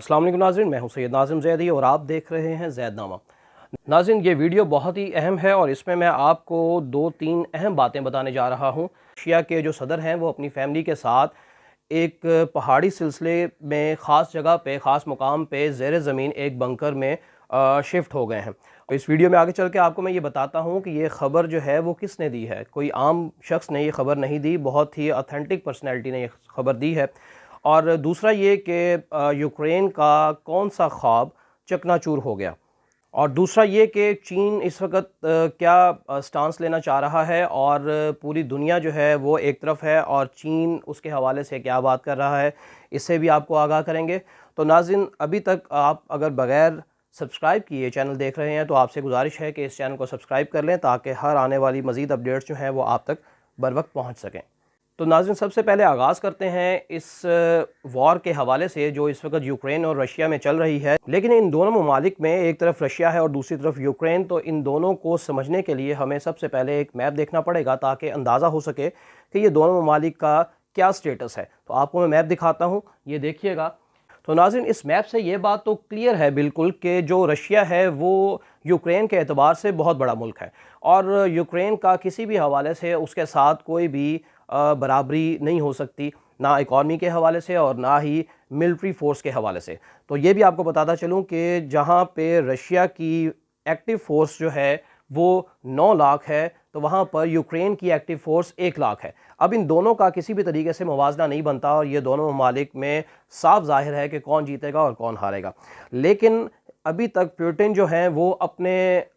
अस्सलाम वालेकुम नाज़रीन, मैं हूं सैयद नाज़िम ज़ैदी और आप देख रहे हैं ज़ैदनामा। नाज़रीन, ये वीडियो बहुत ही अहम है और इसमें मैं आपको 2-3 अहम बातें बताने जा रहा हूं। रशिया के जो सदर हैं वो अपनी फ़ैमिली के साथ एक पहाड़ी सिलसिले में ख़ास जगह पे, ख़ास मुकाम पे ज़ेर ज़मीन एक बंकर में शिफ्ट हो गए हैं। तो इस वीडियो में आगे चल के आपको मैं ये बताता हूँ कि ये ख़बर जो है वो किसने दी है। कोई आम शख्स ने ये ख़बर नहीं दी, बहुत ही ऑथेंटिक पर्सनैलिटी ने ये ख़बर दी है। और दूसरा ये कि यूक्रेन का कौन सा ख्वाब चकनाचूर हो गया। और दूसरा ये कि चीन इस वक्त क्या स्टांस लेना चाह रहा है और पूरी दुनिया जो है वो एक तरफ है और चीन उसके हवाले से क्या बात कर रहा है, इससे भी आपको आगाह करेंगे। तो नाज़रीन, अभी तक आप अगर बग़ैर सब्सक्राइब किए चैनल देख रहे हैं तो आपसे गुजारिश है कि इस चैनल को सब्सक्राइब कर लें ताकि हर आने वाली मज़ीद अपडेट्स जो हैं वो आप तक बर वक्त पहुँच सकें। तो नाज़रीन, सबसे पहले आगाज़ करते हैं इस वॉर के हवाले से जो इस वक्त यूक्रेन और रशिया में चल रही है। लेकिन इन दोनों ममालिक में एक तरफ रशिया है और दूसरी तरफ यूक्रेन, तो इन दोनों को समझने के लिए हमें सबसे पहले एक मैप देखना पड़ेगा ताकि अंदाज़ा हो सके कि ये दोनों ममालिक का क्या स्टेटस है। तो आपको मैं मैप दिखाता हूँ, ये देखिएगा। तो नाज़रीन, इस मैप से ये बात तो क्लियर है बिल्कुल कि जो रशिया है वो यूक्रेन के एतबार से बहुत बड़ा मुल्क है और यूक्रेन का किसी भी हवाले से उसके साथ कोई भी बराबरी नहीं हो सकती, ना इकॉनमी के हवाले से और ना ही मिलिट्री फ़ोर्स के हवाले से। तो ये भी आपको बताता चलूँ कि जहाँ पे रशिया की एक्टिव फ़ोर्स जो है वो 9 लाख है, तो वहाँ पर यूक्रेन की एक्टिव फ़ोर्स 1 लाख है। अब इन दोनों का किसी भी तरीके से मुवाजना नहीं बनता और ये दोनों ममालिक में साफ ज़ाहिर है कि कौन जीतेगा और कौन हारेगा। लेकिन अभी तक पुतिन जो हैं वो अपने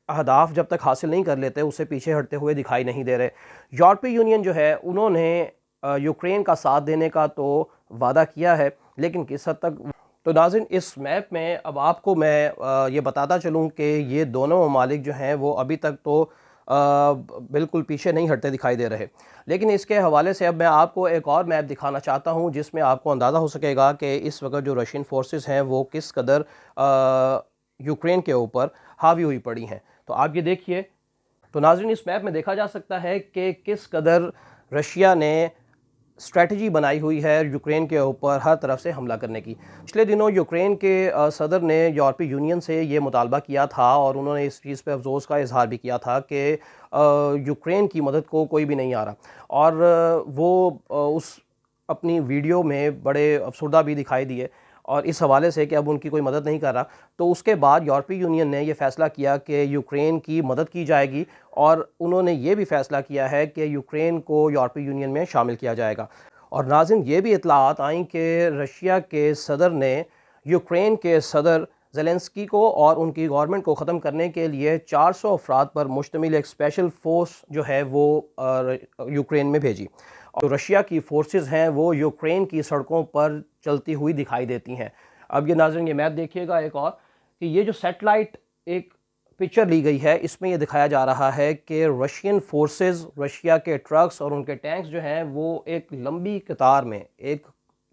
अहदाफ जब तक हासिल नहीं कर लेते उससे पीछे हटते हुए दिखाई नहीं दे रहे। यूरोपीय यूनियन जो है उन्होंने यूक्रेन का साथ देने का तो वादा किया है, लेकिन किस हद तक। तो नाज़रीन, इस मैप में अब आपको मैं ये बताता चलूँ कि ये दोनों ममालिक जो हैं वो अभी तक तो बिल्कुल पीछे नहीं हटते दिखाई दे रहे। लेकिन इसके हवाले से अब मैं आपको एक और मैप दिखाना चाहता हूँ जिसमें आपको अंदाज़ा हो सकेगा कि इस वक्त जो रशियन फोर्सेस हैं वो किस कदर यूक्रेन के ऊपर हावी हुई पड़ी हैं। तो आप ये देखिए। तो नाज़रीन, इस मैप में देखा जा सकता है कि किस कदर रशिया ने स्ट्रैटेजी बनाई हुई है यूक्रेन के ऊपर हर तरफ से हमला करने की। पिछले दिनों यूक्रेन के सदर ने यूरोपीय यूनियन से ये मुतालबा किया था और उन्होंने इस चीज़ पे अफसोस का इजहार भी किया था कि यूक्रेन की मदद को कोई भी नहीं आ रहा और वो उस अपनी वीडियो में बड़े अफसरदा भी दिखाई दिए और इस हवाले से कि अब उनकी कोई मदद नहीं कर रहा। तो उसके बाद यूरोपीय यूनियन ने यह फ़ैसला किया कि यूक्रेन की मदद की जाएगी और उन्होंने ये भी फ़ैसला किया है कि यूक्रेन को यूरोपीय यूनियन में शामिल किया जाएगा। और नाज़रीन, ये भी इत्तलाआत आई कि रशिया के सदर ने यूक्रेन के सदर ज़ेलेंस्की को और उनकी गवर्नमेंट को ख़त्म करने के लिए 400 अफराद पर मुश्तमिल एक स्पेशल फ़ोर्स जो है वो यूक्रेन में भेजी। और रशिया की फ़ोर्सेस हैं वो यूक्रेन की सड़कों पर चलती हुई दिखाई देती हैं। अब ये नाज़रीन, ये मैप देखिएगा एक और, कि ये जो सैटेलाइट एक पिक्चर ली गई है इसमें ये दिखाया जा रहा है कि रशियन फोर्सेस, रशिया के ट्रक्स और उनके टैंक्स जो हैं वो एक लंबी कतार में, एक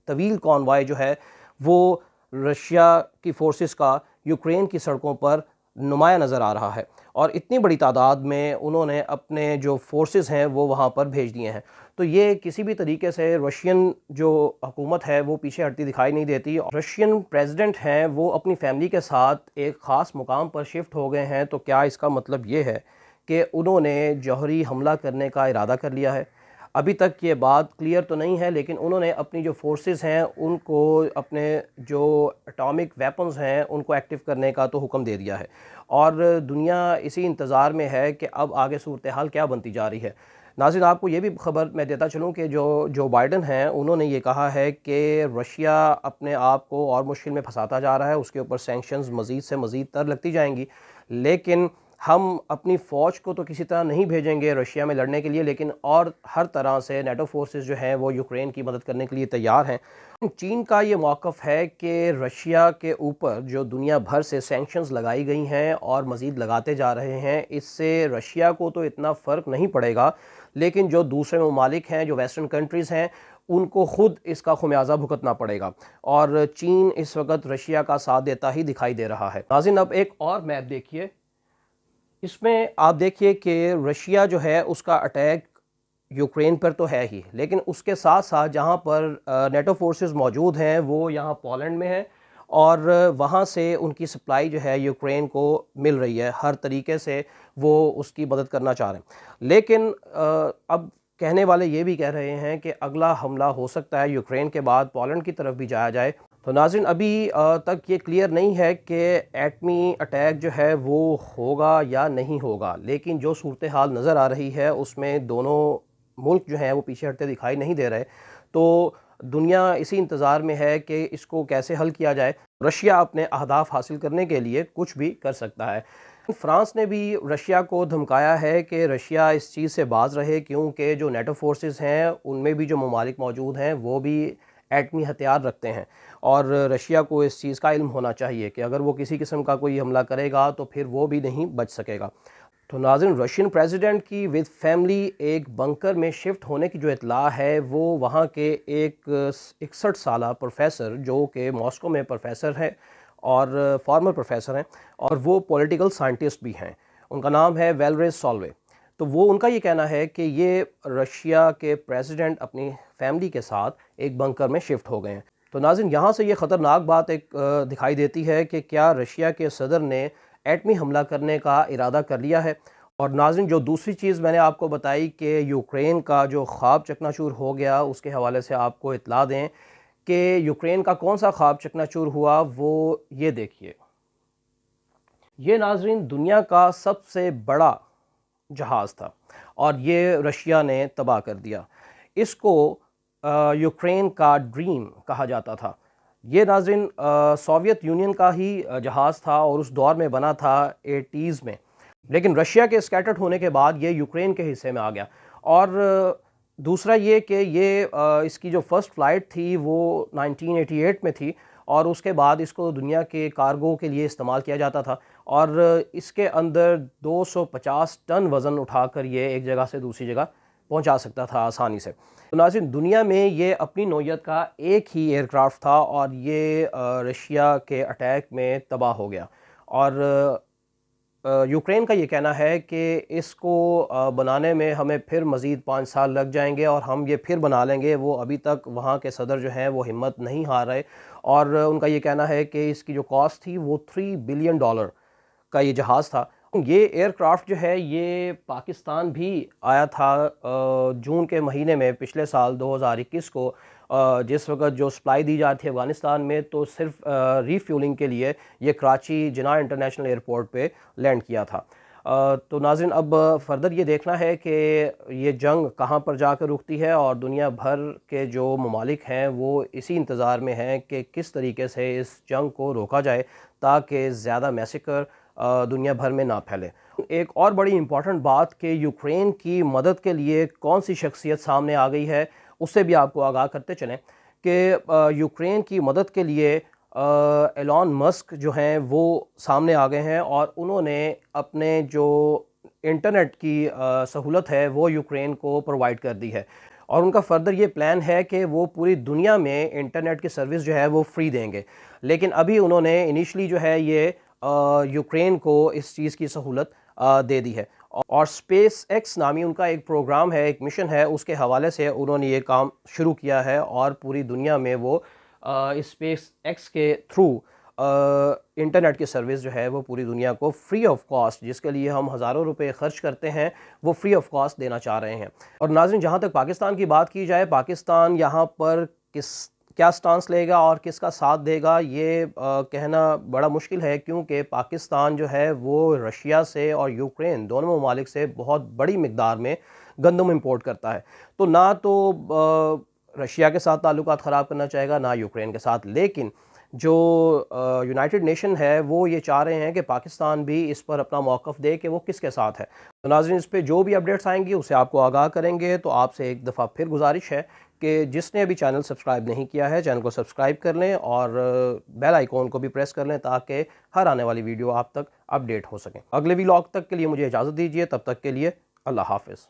तवील कॉन्वॉय जो है वो रशिया की फोर्सेस का यूक्रेन की सड़कों पर नुमाया नज़र आ रहा है और इतनी बड़ी तादाद में उन्होंने अपने जो फोर्सेस हैं वो वहाँ पर भेज दिए हैं। तो ये किसी भी तरीके से रशियन जो हुकूमत है वो पीछे हटती दिखाई नहीं देती। रशियन प्रेसिडेंट हैं वो अपनी फैमिली के साथ एक ख़ास मुकाम पर शिफ्ट हो गए हैं। तो क्या इसका मतलब ये है कि उन्होंने जौहरी हमला करने का इरादा कर लिया है? अभी तक ये बात क्लियर तो नहीं है, लेकिन उन्होंने अपनी जो फोर्सेस हैं उनको अपने जो एटॉमिक वेपन्स हैं उनको एक्टिव करने का तो हुक्म दे दिया है और दुनिया इसी इंतज़ार में है कि अब आगे सूरत हाल क्या बनती जा रही है। नाज़रीन, आपको ये भी ख़बर मैं देता चलूँ कि जो बाइडन हैं उन्होंने ये कहा है कि रशिया अपने आप को और मुश्किल में फंसाता जा रहा है, उसके ऊपर सैंक्शंस मज़ीद से मज़ीद तर लगती जाएंगी, लेकिन हम अपनी फ़ौज को तो किसी तरह नहीं भेजेंगे रशिया में लड़ने के लिए, लेकिन और हर तरह से नेटो फोर्सेस जो हैं वो यूक्रेन की मदद करने के लिए तैयार हैं। चीन का ये मौक़िफ़ है कि रशिया के ऊपर जो दुनिया भर से सैंक्शंस लगाई गई हैं और मज़ीद लगाते जा रहे हैं, इससे रशिया को तो इतना फ़र्क नहीं पड़ेगा, लेकिन जो दूसरे ममालिक हैं, जो वेस्टर्न कंट्रीज़ हैं, उनको ख़ुद इसका खुमियाजा भुगतना पड़ेगा और चीन इस वक्त रशिया का साथ देता ही दिखाई दे रहा है। नाज़रीन, अब एक और मैप देखिए। इसमें आप देखिए कि रशिया जो है उसका अटैक यूक्रेन पर तो है ही, लेकिन उसके साथ साथ जहाँ पर नेटो फोर्सेस मौजूद हैं वो यहाँ पोलैंड में है और वहाँ से उनकी सप्लाई जो है यूक्रेन को मिल रही है, हर तरीके से वो उसकी मदद करना चाह रहे हैं। लेकिन अब कहने वाले ये भी कह रहे हैं कि अगला हमला हो सकता है यूक्रेन के बाद पोलैंड की तरफ भी जाया जाए। तो नाज़रीन, अभी तक ये क्लियर नहीं है कि एटमी अटैक जो है वो होगा या नहीं होगा, लेकिन जो सूरत हाल नज़र आ रही है उसमें दोनों मुल्क जो हैं वो पीछे हटते दिखाई नहीं दे रहे। तो दुनिया इसी इंतज़ार में है कि इसको कैसे हल किया जाए। रशिया अपने अहदाफ हासिल करने के लिए कुछ भी कर सकता है। फ्रांस ने भी रशिया को धमकाया है कि रशिया इस चीज़ से बाज रहे, क्योंकि जो नेटो फोर्सेस हैं उनमें भी जो ममालिक मौजूद हैं वो भी एटमी हथियार रखते हैं, और रशिया को इस चीज़ का इल्म होना चाहिए कि अगर वो किसी किस्म का कोई हमला करेगा तो फिर वो भी नहीं बच सकेगा। तो नाज़रीन, रशियन प्रेसिडेंट की विद फैमिली एक बंकर में शिफ्ट होने की जो इतला है वो वहाँ के एक 61 साला प्रोफेसर, जो कि मॉस्को में प्रोफेसर है और फॉर्मर प्रोफेसर हैं, और वो पॉलिटिकल साइंटिस्ट भी हैं। उनका नाम है वेलरेज सॉल्वे। तो वो उनका ये कहना है कि ये रशिया के प्रेसिडेंट अपनी फैमिली के साथ एक बंकर में शिफ्ट हो गए हैं। तो नाज़रीन, यहाँ से ये ख़तरनाक बात एक दिखाई देती है कि क्या रशिया के सदर ने एटमी हमला करने का इरादा कर लिया है। और नाज़रीन, जो दूसरी चीज़ मैंने आपको बताई कि यूक्रेन का जो ख्वाब चकनाचूर हो गया, उसके हवाले से आपको इतला दें कि यूक्रेन का कौन सा ख्वाब चकनाचूर हुआ, वो ये देखिए। ये नाज़रीन दुनिया का सबसे बड़ा जहाज़ था और ये रशिया ने तबाह कर दिया। इसको यूक्रेन का ड्रीम कहा जाता था। ये नाज़रीन सोवियत यूनियन का ही जहाज़ था और उस दौर में बना था 80s में, लेकिन रशिया के स्कैटर्ड होने के बाद ये यूक्रेन के हिस्से में आ गया। और दूसरा ये कि ये इसकी जो फ़र्स्ट फ़्लाइट थी वो 1988 में थी, और उसके बाद इसको दुनिया के कार्गो के लिए इस्तेमाल किया जाता था, और इसके अंदर 250 टन वज़न उठाकर ये एक जगह से दूसरी जगह पहुंचा सकता था आसानी से। तो नाज़रीन, दुनिया में ये अपनी नौइयत का एक ही एयरक्राफ्ट था और ये रशिया के अटैक में तबाह हो गया। और यूक्रेन का ये कहना है कि इसको बनाने में हमें फिर मज़ीद 5 साल लग जाएंगे और हम ये फिर बना लेंगे। वो अभी तक वहाँ के सदर जो हैं वो हिम्मत नहीं हार रहे, और उनका ये कहना है कि इसकी जो कॉस्ट थी वो $3 बिलियन का ये जहाज़ था। ये एयरक्राफ्ट जो है ये पाकिस्तान भी आया था जून के महीने में पिछले साल 2021 को, जिस वक्त जो सप्लाई दी जा रही थी अफ़गानिस्तान में, तो सिर्फ रीफ्यूलिंग के लिए ये कराची जिन्ना इंटरनेशनल एयरपोर्ट पे लैंड किया था। तो नाज़रीन, अब फर्दर ये देखना है कि ये जंग कहाँ पर जाकर रुकती है, और दुनिया भर के जो ममालिक हैं वो इसी इंतज़ार में हैं कि किस तरीके से इस जंग को रोका जाए ताकि ज़्यादा मैसेकर दुनिया भर में ना फैले। एक और बड़ी इम्पॉर्टेंट बात कि यूक्रेन की मदद के लिए कौन सी शख्सियत सामने आ गई है, उससे भी आपको आगाह करते चलें कि यूक्रेन की मदद के लिए एलॉन मस्क जो हैं वो सामने आ गए हैं, और उन्होंने अपने जो इंटरनेट की सहूलत है वो यूक्रेन को प्रोवाइड कर दी है, और उनका फर्दर ये प्लान है कि वो पूरी दुनिया में इंटरनेट की सर्विस जो है वो फ्री देंगे। लेकिन अभी उन्होंने इनिशली जो है ये यूक्रेन को इस चीज़ की सहूलत दे दी है, और स्पेस एक्स नामी उनका एक प्रोग्राम है, एक मिशन है, उसके हवाले से उन्होंने ये काम शुरू किया है, और पूरी दुनिया में वो इस स्पेस एक्स के थ्रू इंटरनेट की सर्विस जो है वो पूरी दुनिया को फ्री ऑफ कॉस्ट, जिसके लिए हम हज़ारों रुपए खर्च करते हैं, वो फ्री ऑफ कॉस्ट देना चाह रहे हैं। और नाज़रीन, जहाँ तक पाकिस्तान की बात की जाए, पाकिस्तान यहाँ पर क्या स्टांस लेगा और किसका साथ देगा, ये कहना बड़ा मुश्किल है, क्योंकि पाकिस्तान जो है वो रशिया से और यूक्रेन दोनों ममालिक से बहुत बड़ी मिकदार में गंदम इंपोर्ट करता है। तो ना तो रशिया के साथ ताल्लुकात ख़राब करना चाहेगा, ना यूक्रेन के साथ, लेकिन जो यूनाइटेड नेशन है वो ये चाह रहे हैं कि पाकिस्तान भी इस पर अपना मौक़िफ़ दे कि वो किसके साथ है। तो नाज़रीन, इस पे जो भी अपडेट्स आएंगी उसे आपको आगाह करेंगे। तो आपसे एक दफ़ा फिर गुजारिश है कि जिसने अभी चैनल सब्सक्राइब नहीं किया है, चैनल को सब्सक्राइब कर लें और बेल आइकॉन को भी प्रेस कर लें, ताकि हर आने वाली वीडियो आप तक अपडेट हो सकें। अगले व्लॉग तक के लिए मुझे इजाज़त दीजिए, तब तक के लिए अल्लाह हाफ़िज़।